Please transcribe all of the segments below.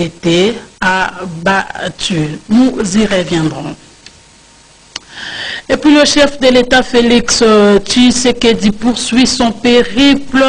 été abattus. Nous y reviendrons. Et puis le chef de l'État Félix Tshisekedi poursuit son périple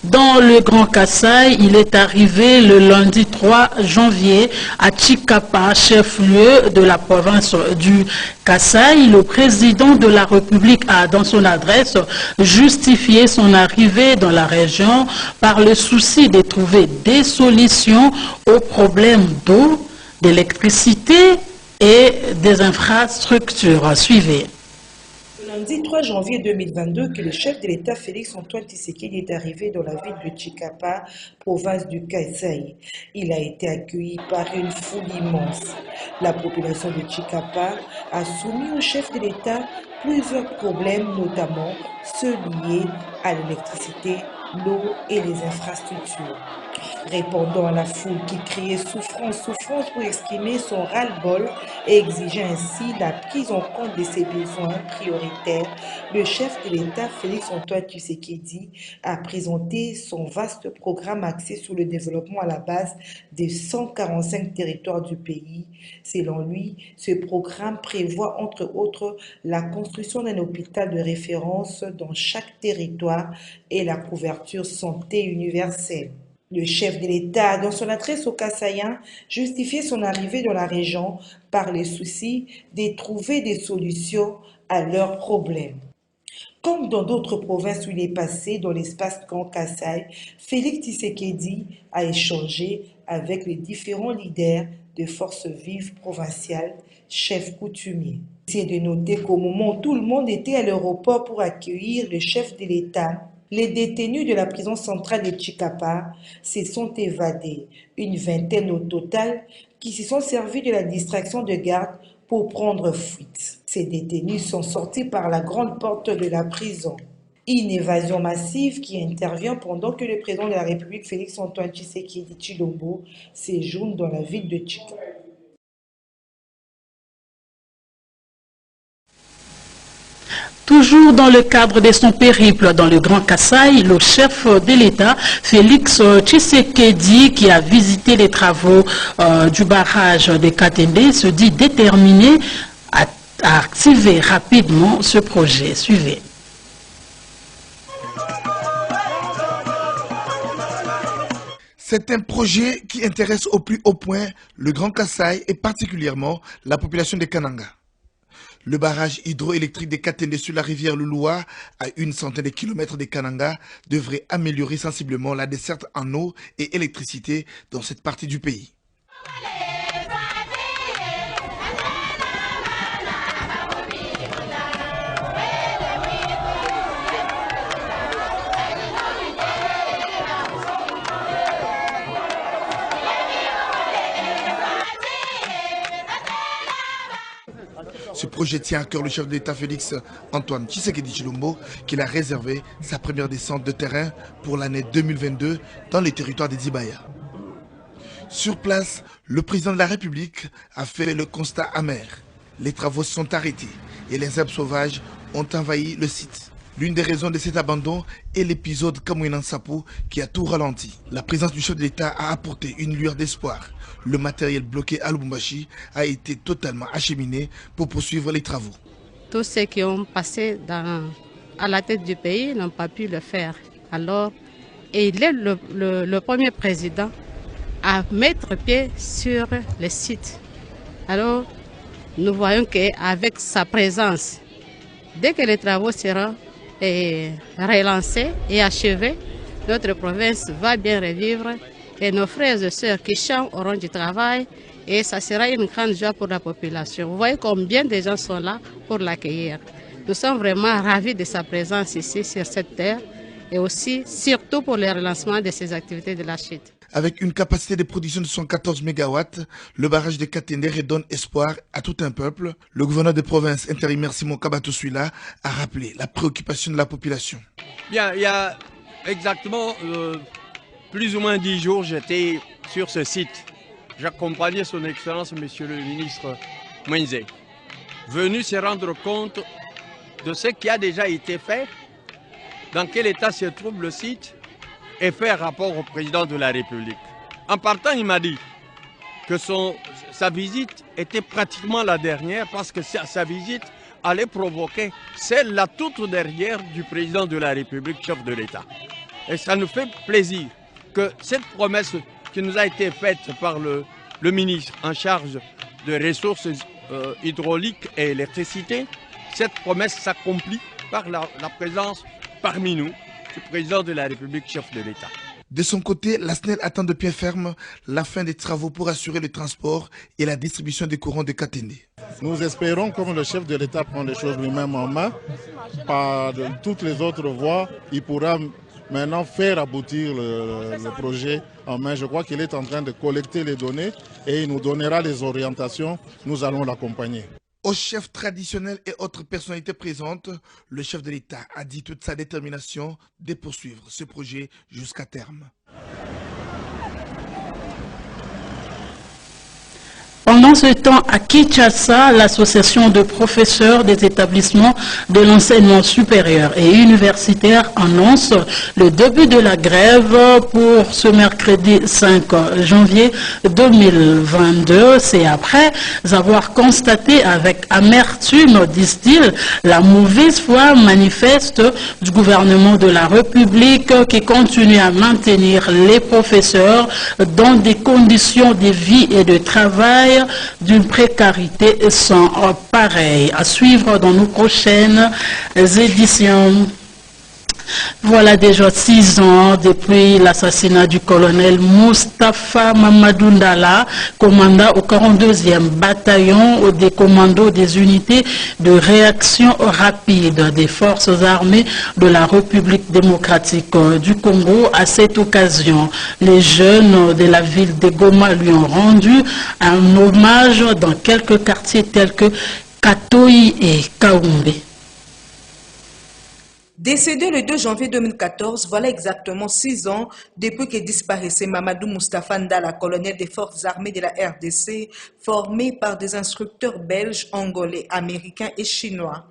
dans le Grand Kasaï. Il est arrivé le lundi 3 janvier à Tshikapa, chef-lieu de la province du Kasaï. Le président de la République a, dans son adresse, justifié son arrivée dans la région par le souci de trouver des solutions aux problèmes d'eau, d'électricité et des infrastructures. Suivez. Le lundi 3 janvier 2022 que le chef de l'État Félix Antoine Tshisekedi est arrivé dans la ville de Tshikapa, province du Kasaï. Il a été accueilli par une foule immense. La population de Tshikapa a soumis au chef de l'État plusieurs problèmes, notamment ceux liés à l'électricité, l'eau et les infrastructures. Répondant à la foule qui criait souffrance pour exprimer son ras-le-bol et exigeait ainsi la prise en compte de ses besoins prioritaires, le chef de l'État Félix Antoine Tshisekedi a présenté son vaste programme axé sur le développement à la base des 145 territoires du pays. Selon lui, ce programme prévoit entre autres la construction d'un hôpital de référence dans chaque territoire et la couverture santé universelle. Le chef de l'État, dans son adresse aux Kasaïens, justifiait son arrivée dans la région par le souci de trouver des solutions à leurs problèmes. Comme dans d'autres provinces où il est passé, dans l'espace Grand Kasaï, Félix Tshisekedi a échangé avec les différents leaders de forces vives provinciales, chefs coutumiers. C'est de noter qu'au moment où tout le monde était à l'aéroport pour accueillir le chef de l'État, les détenus de la prison centrale de Tshikapa se sont évadés, une vingtaine au total, qui se sont servis de la distraction de garde pour prendre fuite. Ces détenus sont sortis par la grande porte de la prison. Une évasion massive qui intervient pendant que le président de la République, Félix Antoine Tshisekedi Tshilombo, séjourne dans la ville de Tshikapa. Toujours dans le cadre de son périple dans le Grand Kasaï, le chef de l'État, Félix Tshisekedi, qui a visité les travaux du barrage de Katende, se dit déterminé à activer rapidement ce projet. Suivez. C'est un projet qui intéresse au plus haut point le Grand Kasaï et particulièrement la population de Kananga. Le barrage hydroélectrique de Katende sur la rivière Lulua, à une centaine de kilomètres de Kananga, devrait améliorer sensiblement la desserte en eau et électricité dans cette partie du pays. Ce projet tient à cœur le chef de l'État Félix Antoine Tshisekedi Tshilombo, qui a réservé sa première descente de terrain pour l'année 2022 dans les territoires des Dibaya. Sur place, le président de la République a fait le constat amer. Les travaux sont arrêtés et les herbes sauvages ont envahi le site. L'une des raisons de cet abandon est l'épisode Kamouinan Sapou qui a tout ralenti. La présence du chef de l'État a apporté une lueur d'espoir. Le matériel bloqué à Lubumbashi a été totalement acheminé pour poursuivre les travaux. Tous ceux qui ont passé à la tête du pays n'ont pas pu le faire. Alors, il est le premier président à mettre pied sur le site. Alors, nous voyons qu'avec sa présence, dès que les travaux seront relancés et achevés, notre province va bien revivre et nos frères et sœurs qui chantent auront du travail et ça sera une grande joie pour la population. Vous voyez combien de gens sont là pour l'accueillir. Nous sommes vraiment ravis de sa présence ici sur cette terre et aussi surtout pour le relancement de ces activités de la chute. Avec une capacité de production de 114 MW, le barrage de Katende redonne espoir à tout un peuple. Le gouverneur de province intérimaire Simon Kabatoswila a rappelé la préoccupation de la population. Bien, il y a exactement plus ou moins 10 jours, j'étais sur ce site. J'accompagnais son Excellence, Monsieur le ministre Mwenze, venu se rendre compte de ce qui a déjà été fait, dans quel état se trouve le site, et faire rapport au président de la République. En partant, il m'a dit, que sa visite était pratiquement la dernière parce que sa visite allait provoquer celle la toute dernière du président de la République, chef de l'État. Et ça nous fait plaisir que cette promesse qui nous a été faite par le ministre en charge de ressources hydrauliques et électricité, cette promesse s'accomplit par la présence parmi nous du président de la République, chef de l'État. De son côté, la SNEL attend de pied ferme la fin des travaux pour assurer le transport et la distribution des courants de Katende. Nous espérons, comme le chef de l'État prend les choses lui-même en main, par toutes les autres voies, il pourra maintenant faire aboutir le projet en main. Je crois qu'il est en train de collecter les données et il nous donnera les orientations. Nous allons l'accompagner. Aux chefs traditionnels et autres personnalités présentes, le chef de l'État a dit toute sa détermination de poursuivre ce projet jusqu'à terme. Pendant ce temps, à Kinshasa, l'association de professeurs des établissements de l'enseignement supérieur et universitaire annonce le début de la grève pour ce mercredi 5 janvier 2022. C'est après avoir constaté avec amertume, disent-ils, la mauvaise foi manifeste du gouvernement de la République qui continue à maintenir les professeurs dans des conditions de vie et de travail d'une précarité sans pareil. À suivre dans nos prochaines éditions. Voilà déjà 6 ans depuis l'assassinat du colonel Moustapha Mamadou Ndala, commandant au 42e bataillon des commandos des unités de réaction rapide des forces armées de la République démocratique du Congo. À cette occasion, les jeunes de la ville de Goma lui ont rendu un hommage dans quelques quartiers tels que Katoyi et Kaoumbe. Décédé le 2 janvier 2014, voilà exactement 6 ans depuis que disparaissait Mamadou Moustapha Ndala, colonel des forces armées de la RDC, formé par des instructeurs belges, angolais, américains et chinois.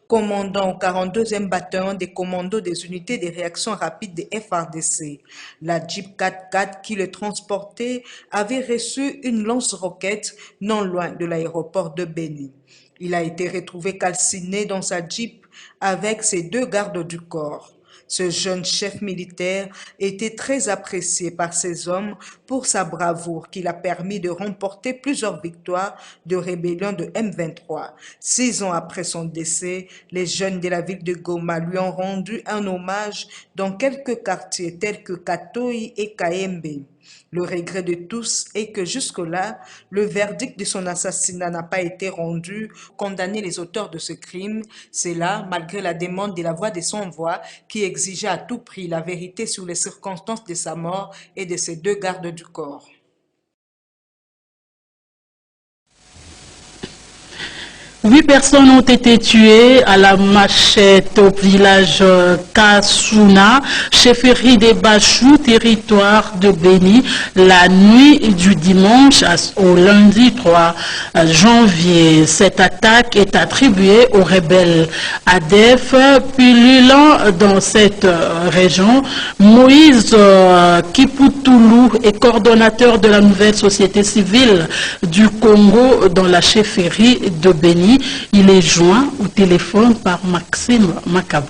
Commandant au 42e bataillon des commandos des unités de réaction rapide des FARDC. La Jeep 4x4 qui le transportait avait reçu une lance-roquette non loin de l'aéroport de Beni. Il a été retrouvé calciné dans sa Jeep avec ses 2 gardes du corps. Ce jeune chef militaire était très apprécié par ses hommes pour sa bravoure qui l'a permis de remporter plusieurs victoires de rébellion de M23. 6 ans après son décès, les jeunes de la ville de Goma lui ont rendu un hommage dans quelques quartiers tels que Katoyi et Kaembe. Le regret de tous est que jusque-là, le verdict de son assassinat n'a pas été rendu. Condamner les auteurs de ce crime, c'est là, malgré la demande de la voix des sans-voix qui exigeait à tout prix la vérité sur les circonstances de sa mort et de ses 2 gardes du corps. Huit personnes ont été tuées à la machette au village Kassouna, chefferie des Bachou, territoire de Beni, la nuit du dimanche au lundi 3 janvier. Cette attaque est attribuée aux rebelles ADF pullulant dans cette région. Moïse Kipoutoulou est coordonnateur de la nouvelle société civile du Congo dans la chefferie de Beni. Il est joint au téléphone par Maxime Macabou.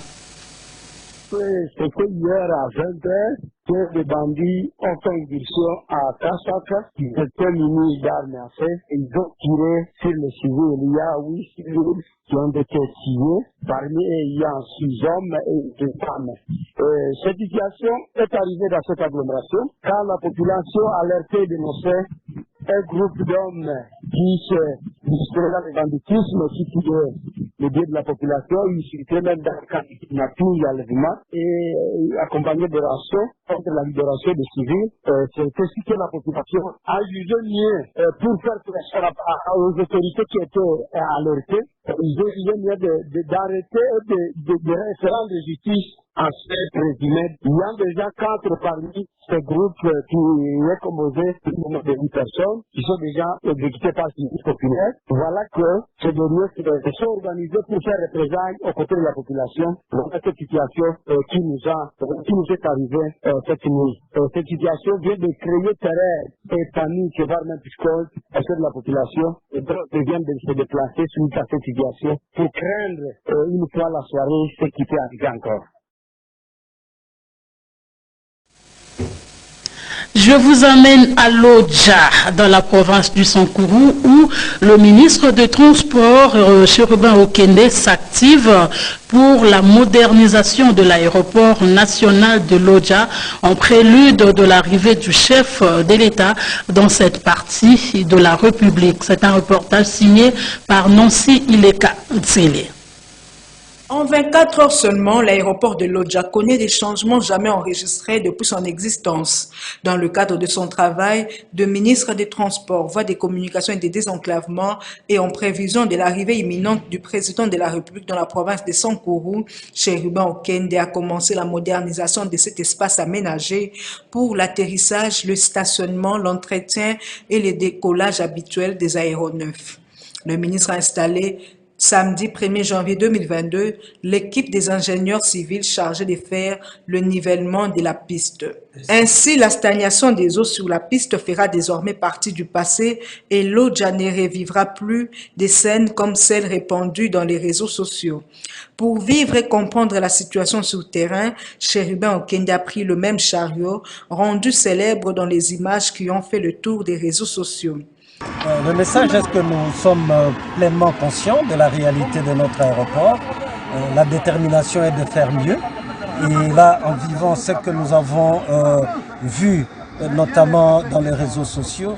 C'était hier à 20h que les bandits ont fait une incursion à Kassaka. Ils étaient munis d'armes à feu et ils ont tiré sur les civils. Il y a 8 civils qui ont été tués. Parmi eux, il y a 6 hommes et 2 femmes. Cette situation est arrivée dans cette agglomération quand la population alertée dénonçait un groupe d'hommes qui se distraient dans le banditisme, qui tuaient les biais de la population. Ils circulaient même dans le cas de kidnapping et enlèvement et accompagnés de rations contre la libération des civils. C'est ce que la population a jugé mieux pour faire pression aux autorités qui étaient alertées. Ils ont jugé mieux d'arrêter et de se rendre justice en fait résumé, il y a déjà 4 parmi ces groupes qui est composé du nombre de 8 personnes qui sont déjà exécutés par le Union populaire. Voilà que ces derniers se sont organisés pour faire représailles aux côtés de la population dans cette situation qui nous est arrivée cette nuit. Cette situation vient de créer terreur et panique, voire même psychose à ceux de la population et donc vient de se déplacer suite à cette situation pour craindre une fois la soirée ce qui peut arriver encore. Je vous amène à Lodja, dans la province du Sankourou, où le ministre des Transports, Chérubin Okende, s'active pour la modernisation de l'aéroport national de Lodja, en prélude de l'arrivée du chef de l'État dans cette partie de la République. C'est un reportage signé par Nancy Ileka Ntsele. En 24 heures seulement, l'aéroport de Lodja connaît des changements jamais enregistrés depuis son existence. Dans le cadre de son travail de ministre des Transports, voie des communications et des désenclavements, et en prévision de l'arrivée imminente du président de la République dans la province de Sankourou, Chérubin Okende a commencé la modernisation de cet espace aménagé pour l'atterrissage, le stationnement, l'entretien et le décollage habituel des aéronefs. Le ministre a installé samedi 1er janvier 2022, l'équipe des ingénieurs civils chargés de faire le nivellement de la piste. Ainsi, la stagnation des eaux sur la piste fera désormais partie du passé et Lodja ne revivra plus des scènes comme celles répandues dans les réseaux sociaux. Pour vivre et comprendre la situation sur le terrain, Chérubin Okende a pris le même chariot, rendu célèbre dans les images qui ont fait le tour des réseaux sociaux. Le message est que nous sommes pleinement conscients de la réalité de notre aéroport. La détermination est de faire mieux. Et là, en vivant ce que nous avons vu, notamment dans les réseaux sociaux,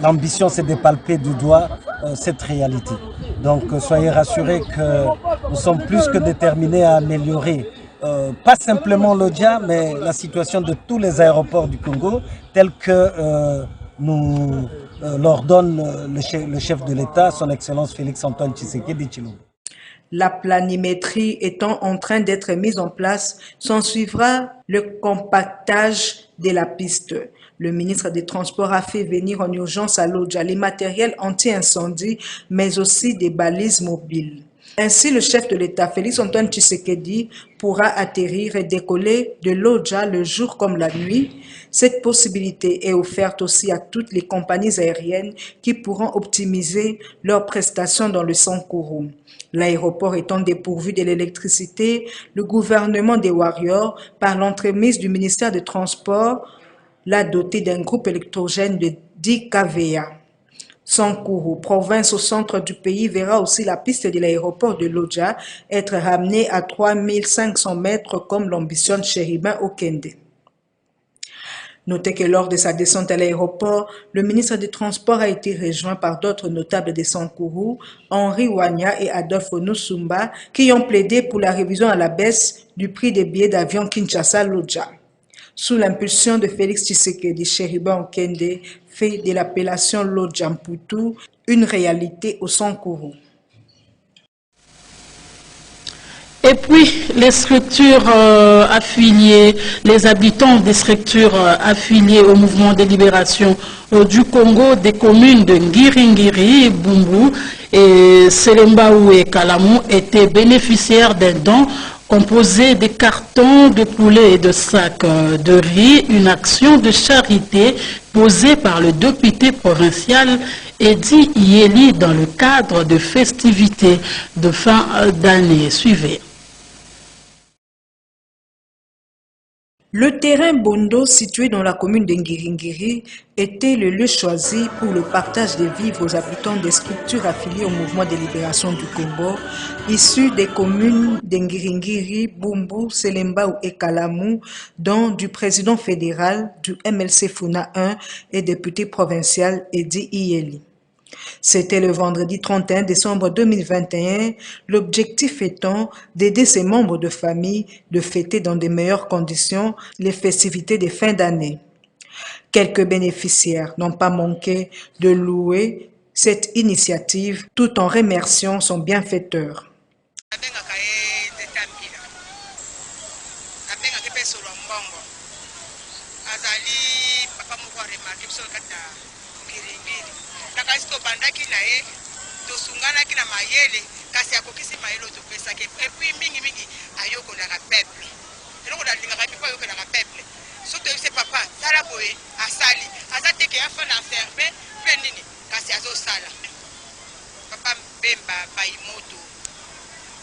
l'ambition c'est de palper du doigt cette réalité. Donc soyez rassurés que nous sommes plus que déterminés à améliorer pas simplement Lodja, mais la situation de tous les aéroports du Congo, tels que nous l'ordonne le chef de l'État, son Excellence Félix-Antoine Tshisekedi Tshilombo. La planimétrie étant en train d'être mise en place, s'en suivra le compactage de la piste. Le ministre des Transports a fait venir en urgence à Lodja les matériels anti-incendie, mais aussi des balises mobiles. Ainsi, le chef de l'État, Félix-Antoine Tshisekedi, pourra atterrir et décoller de Lodja le jour comme la nuit. Cette possibilité est offerte aussi à toutes les compagnies aériennes qui pourront optimiser leurs prestations dans le Sankourou. L'aéroport étant dépourvu de l'électricité, le gouvernement des Warriors, par l'entremise du ministère des Transports, l'a doté d'un groupe électrogène de 10 kVA. Sankourou, province au centre du pays, verra aussi la piste de l'aéroport de Lodja être ramenée à 3500 mètres comme l'ambitionne Chérubin Okende. Notez que lors de sa descente à l'aéroport, le ministre des Transports a été rejoint par d'autres notables de Sankourou, Henri Wanya et Adolphe Onosumba, qui ont plaidé pour la révision à la baisse du prix des billets d'avion Kinshasa-Lodja. Sous l'impulsion de Félix Tshisekedi, Chérubin Okende fait de l'appellation Lodja-Mputu une réalité au Sankourou. Et puis, les structures affiliées, les habitants des structures affiliées au mouvement de libération du Congo, des communes de Ngiringiri, Bumbu et Selembaou et Kalamou étaient bénéficiaires d'un don composé de cartons de poulet et de sacs de riz, une action de charité posée par le député provincial Edi Yeli dans le cadre de festivités de fin d'année. Suivez. Le terrain Bondo, situé dans la commune de Ngiringiri, était le lieu choisi pour le partage des vivres aux habitants des structures affiliées au mouvement de libération du Congo, issus des communes de Ngiringiri, Bumbu, Selembaou et Kalamou, dont du président fédéral du MLC Funa 1 et député provincial Edi Yeli. C'était le vendredi 31 décembre 2021, l'objectif étant d'aider ses membres de famille de fêter dans de meilleures conditions les festivités de fin d'année. Quelques bénéficiaires n'ont pas manqué de louer cette initiative tout en remerciant son bienfaiteur. puisque bandaki na ye tosunganaki na mayele kasi akokisi mayele topesaki epuis mingi ayokolaka peuple eloko nalingaka mpe po ayokolaka peuple so toyebise papa sala boye asali aza teke afa na enferme mpe nini kasi azosala papa Mbemba Bayimoto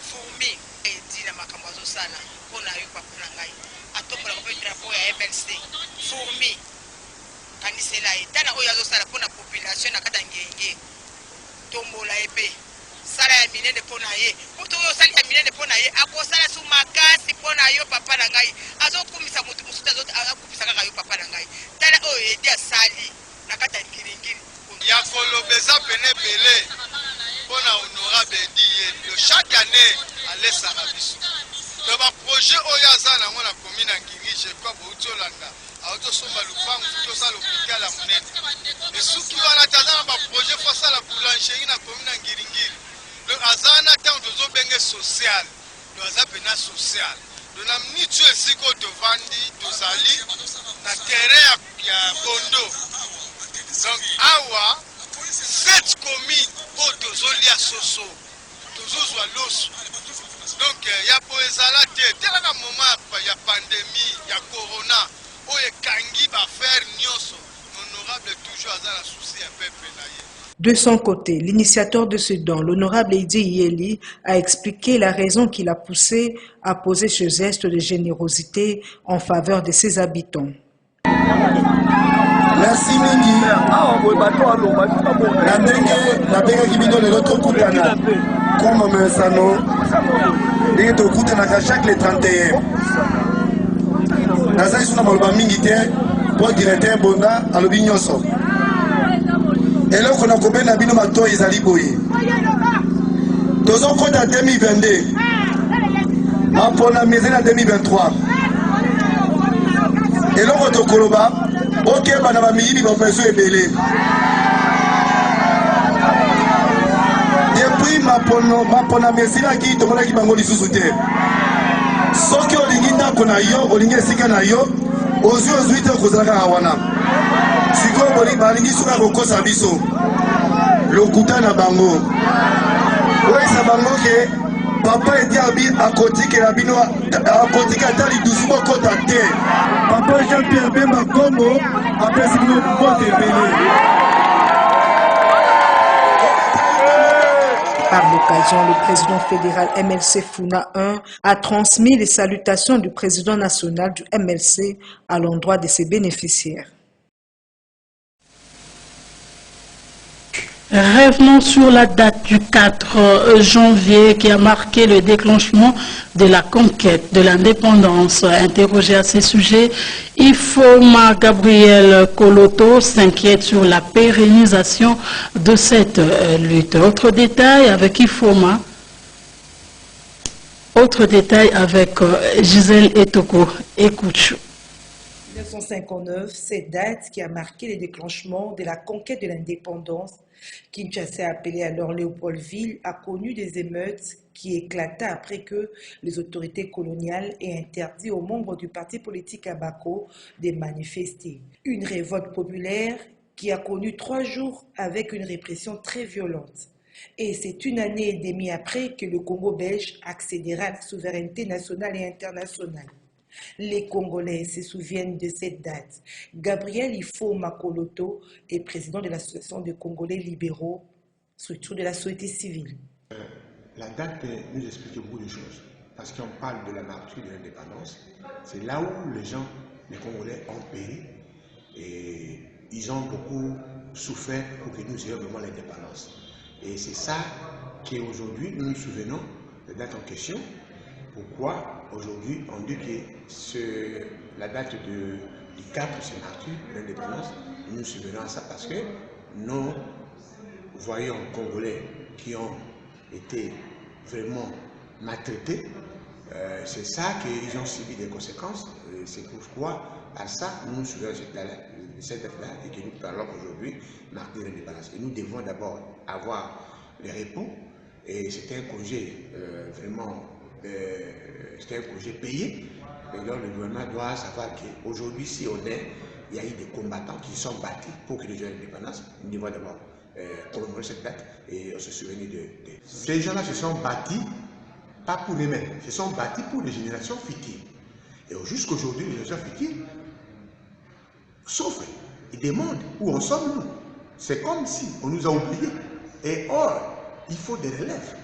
fourmi edi na makambo azosala mpona yo papa na ngai atombolaka mpe drapeau ya MLC fourmi kanisela ye tala oyo azosala mpona population na kati ya ngenge tombola ye mpe sala ya minene mpona ye moto oyo osali ya minene mpona ye akosala su makasi mpona yo papa na ngai azokumisa motu mosusu akumisa kaka yo papa na ngai tala oyo edi asali na kati ya ngiringiri ya kolobeza pene ebele mpona honorable edi ye chaque année alesaka biso to baprojet oyo aza nango na komi na ngiri jekwa bouti olanda aotosomba lupangu tosala hôpital ya monene esuki wana te aza na baprojet fo asala boulangerie na komi na ngiringiri donc aza na ntango tozobenge social donc aza pena social donc na miniti oyo esika oyo tovandi tozali na terrain ya bondo donc awa 7 communes oyo tozolia soso tozozwa loso donc ya po ezala te telaka moment ya pandémie ya corona oyo ekangi bafere nyonso honorable toujours aza na souci ya peuple na ye. De son côté, l'initiateur de ce don, l'honorable Edi Yeli, a expliqué la raison qui l'a poussé à poser ce geste de générosité en faveur de ses habitants. Merci mingi. Nabengaki bino lelo tokutana koma mesano ndenge tokutanaka chaque le 31 nazali so na maloba mingi te mpo directeur bonda alobi nyonso eloko na kobenda bino matoi ezali boye tozokota 2022 mapona mezali na 2023 eloko tokoloba okeba na bamiyibi bapeso ebele depuis mapona mesilaki tomonaki bango lisusu te soki olingi ndako na yo olingi esika na yo ozwi te okozala kaka wana sikoyo balingi soka kokosa biso lokuta na bango oyesa bango ke papa eti akotikela bino akotika ata lidusu bokota te papa Jean-Pierre Bemba Kombo apesi bino vote ebele. Par l'occasion, le président fédéral MLC Funa 1 a transmis les salutations du président national du MLC à l'endroit de ses bénéficiaires. Revenons sur la date du 4 janvier qui a marqué le déclenchement de la conquête de l'indépendance. Interrogé à ce sujet, Ifoma Gabriel Koloto s'inquiète sur la pérennisation de cette lutte. Autre détail avec Ifoma. Autre détail avec Gisèle Etoko. Écoute. 1959, cette date qui a marqué le déclenchement de la conquête de l'indépendance, Kinshasa, appelée alors Léopoldville, a connu des émeutes qui éclata après que les autorités coloniales aient interdit aux membres du parti politique Abako de manifester. Une révolte populaire qui a connu 3 jours avec une répression très violente. Et c'est une année et demie après que le Congo belge accédera à la souveraineté nationale et internationale. Les Congolais se souviennent de cette date. Gabriel Ifoma Koloto est président de l'Association des Congolais libéraux, structure de la société civile. La date nous explique beaucoup de choses, parce qu'on parle de la martyre de l'indépendance. C'est là où les gens, les Congolais, ont payé et ils ont beaucoup souffert pour que nous ayons vraiment l'indépendance. Et c'est ça qu'aujourd'hui nous nous souvenons de la date en question. Pourquoi aujourd'hui on dit que la date du 4 c'est martyr de l'indépendance, nous nous souvenons à ça parce que nous voyons Congolais qui ont été vraiment maltraités, c'est ça qu'ils ont subi des conséquences, c'est pourquoi à ça nous nous souvenons de cette date-là et que nous parlons aujourd'hui martyr de l'indépendance. Et nous devons d'abord avoir les repos et c'était un congé vraiment c'était un projet payé. Et donc le gouvernement doit savoir qu'aujourd'hui, si on est il y a eu des combattants qui se sont battus pour que les gens aient l'indépendance. Nous devons d'abord commémorer cette date et se souvenir de... Ces gens-là se sont battus, pas pour eux-mêmes, se sont battus pour les générations futures. Et jusqu'aujourd'hui, les générations futures souffrent. Ils demandent où en sommes-nous. C'est comme si on nous a oubliés. Et or, il faut des relèves.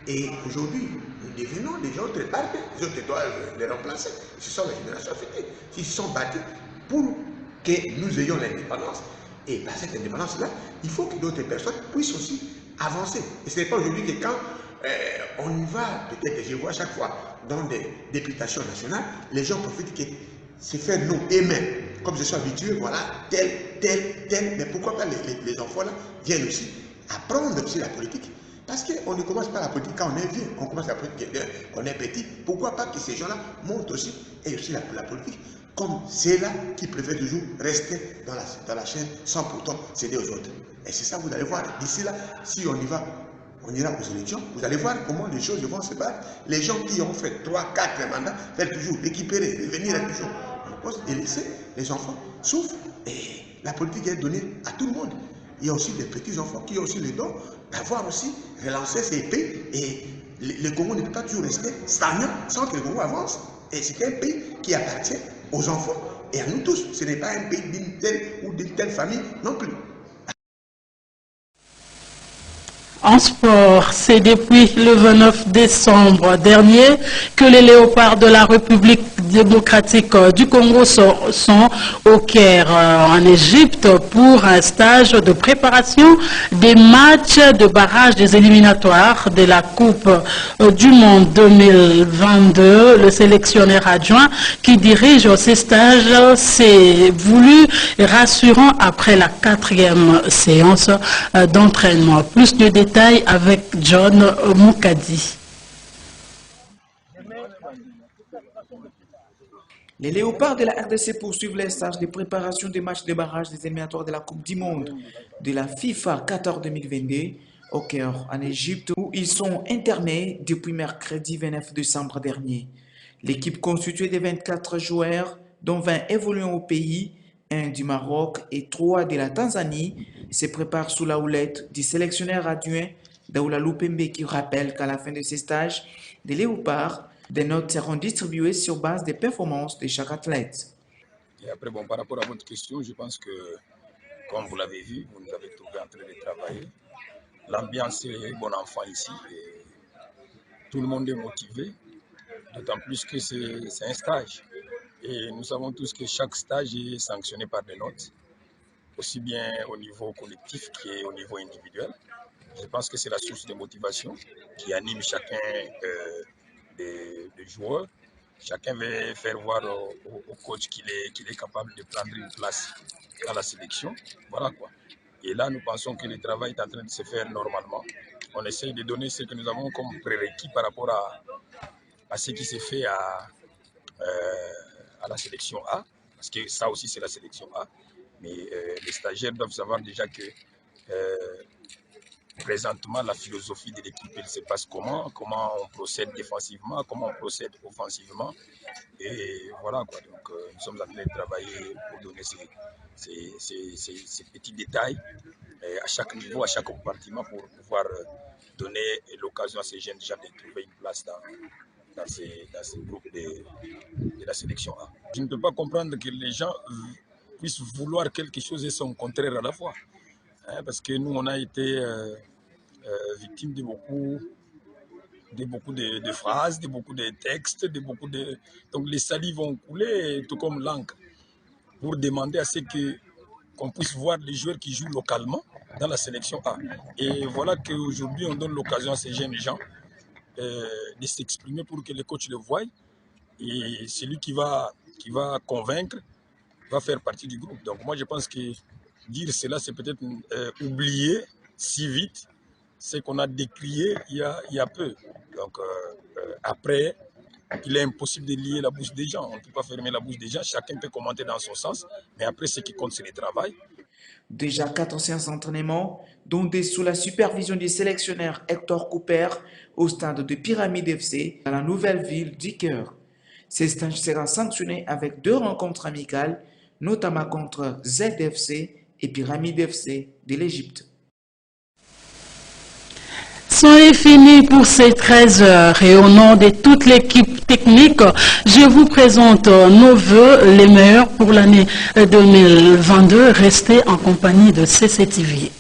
Et aujourd'hui, nous devenons des autres partis. Les autres doivent les remplacer. Ce sont les générations futures. Ils se sont battus pour que nous ayons l'indépendance. Et par cette indépendance-là, il faut que d'autres personnes puissent aussi avancer. Et ce n'est pas aujourd'hui que quand on y va, peut-être, je vois chaque fois dans des députations nationales, les gens profitent que c'est faire nous eux-mêmes. Comme je suis habitué, voilà, tel. Mais pourquoi pas les enfants-là viennent aussi apprendre aussi la politique? Parce qu'on ne commence pas la politique quand on est vieux, on commence la politique quand on est petit. Pourquoi pas que ces gens-là montrent aussi, et aussi la politique, comme ceux-là qui préfèrent toujours rester dans la chaîne sans pourtant céder aux autres. Et c'est ça, vous allez voir, d'ici là, si on y va, on ira aux élections, vous allez voir comment les choses vont se battre. Les gens qui ont fait 3, 4 mandats veulent toujours récupérer, revenir toujours en poste et laisser les enfants souffrent. Et la politique est donnée à tout le monde. Il y a aussi des petits-enfants qui ont aussi le don d'avoir aussi relancé ces pays. Et le Congo ne peut pas toujours rester stagnant sans que le Congo avance. Et c'est un pays qui appartient aux enfants et à nous tous. Ce n'est pas un pays d'une telle ou d'une telle famille non plus. En sport, c'est depuis le 29 décembre dernier que les léopards de la République démocratique du Congo sont au Caire, en Égypte, pour un stage de préparation des matchs de barrage des éliminatoires de la Coupe du Monde 2022. Le sélectionneur adjoint qui dirige ces stages s'est voulu rassurant après la 4e séance d'entraînement. Plus de détails avec John Moukadi. Les léopards de la RDC poursuivent les stages de préparation des matchs de barrage des éliminatoires de la Coupe du Monde de la FIFA Qatar 2022 au Caire, en Égypte, où ils sont internés depuis mercredi 29 décembre dernier. L'équipe constituée de 24 joueurs, dont 20 évoluant au pays, 1 du Maroc et 3 de la Tanzanie, se prépare sous la houlette du sélectionneur adjoint Daoula Lupembe, qui rappelle qu'à la fin de ces stages, des léopards, des notes seront distribuées sur base des performances de chaque athlète. Et après, bon, par rapport à votre question, je pense que, comme vous l'avez vu, vous nous avez trouvé en train de travailler. L'ambiance est bon enfant ici. Et tout le monde est motivé, d'autant plus que c'est un stage. Et nous savons tous que chaque stage est sanctionné par des notes, aussi bien au niveau collectif qu'au niveau individuel. Je pense que c'est la source de motivation qui anime chacun des joueurs. Chacun veut faire voir au coach qu'il est capable de prendre une place dans la sélection. Voilà quoi. Et là, nous pensons que le travail est en train de se faire normalement. On essaye de donner ce que nous avons comme prérequis par rapport à ce qui s'est fait à la sélection A, parce que ça aussi c'est la sélection A. Mais les stagiaires doivent savoir déjà que présentement, la philosophie de l'équipe, elle se passe comment on procède défensivement, comment on procède offensivement. Et voilà quoi. Donc, nous sommes en train de travailler pour donner ces petits détails à chaque niveau, à chaque compartiment pour pouvoir donner l'occasion à ces jeunes gens de trouver une place dans ces groupes de la sélection A. Je ne peux pas comprendre que les gens puissent vouloir quelque chose et son contraire à la fois. Parce que nous, on a été victime de beaucoup de phrases, de beaucoup de textes, donc les salives vont couler, tout comme l'encre, pour demander à ce qu'on puisse voir les joueurs qui jouent localement dans la sélection A. Et voilà qu'aujourd'hui, on donne l'occasion à ces jeunes gens de s'exprimer pour que les coachs le voient. Et celui qui va convaincre va faire partie du groupe. Donc moi, je pense que dire cela, c'est peut-être oublier si vite ce qu'on a décrié il y a peu. Donc après, il est impossible de lier la bouche des gens. On ne peut pas fermer la bouche des gens. Chacun peut commenter dans son sens. Mais après, ce qui compte, c'est le travail. Déjà 4 séances d'entraînement, dont sous la supervision du sélectionneur Hector Cooper au stade de Pyramide FC dans la nouvelle ville du Caire. Ces stages seront sanctionnés avec 2 rencontres amicales notamment contre ZFC et Pyramide FC de l'Égypte. C'en est fini pour ces 13 heures et au nom de toute l'équipe technique, je vous présente nos vœux les meilleurs pour l'année 2022. Restez en compagnie de CCTV.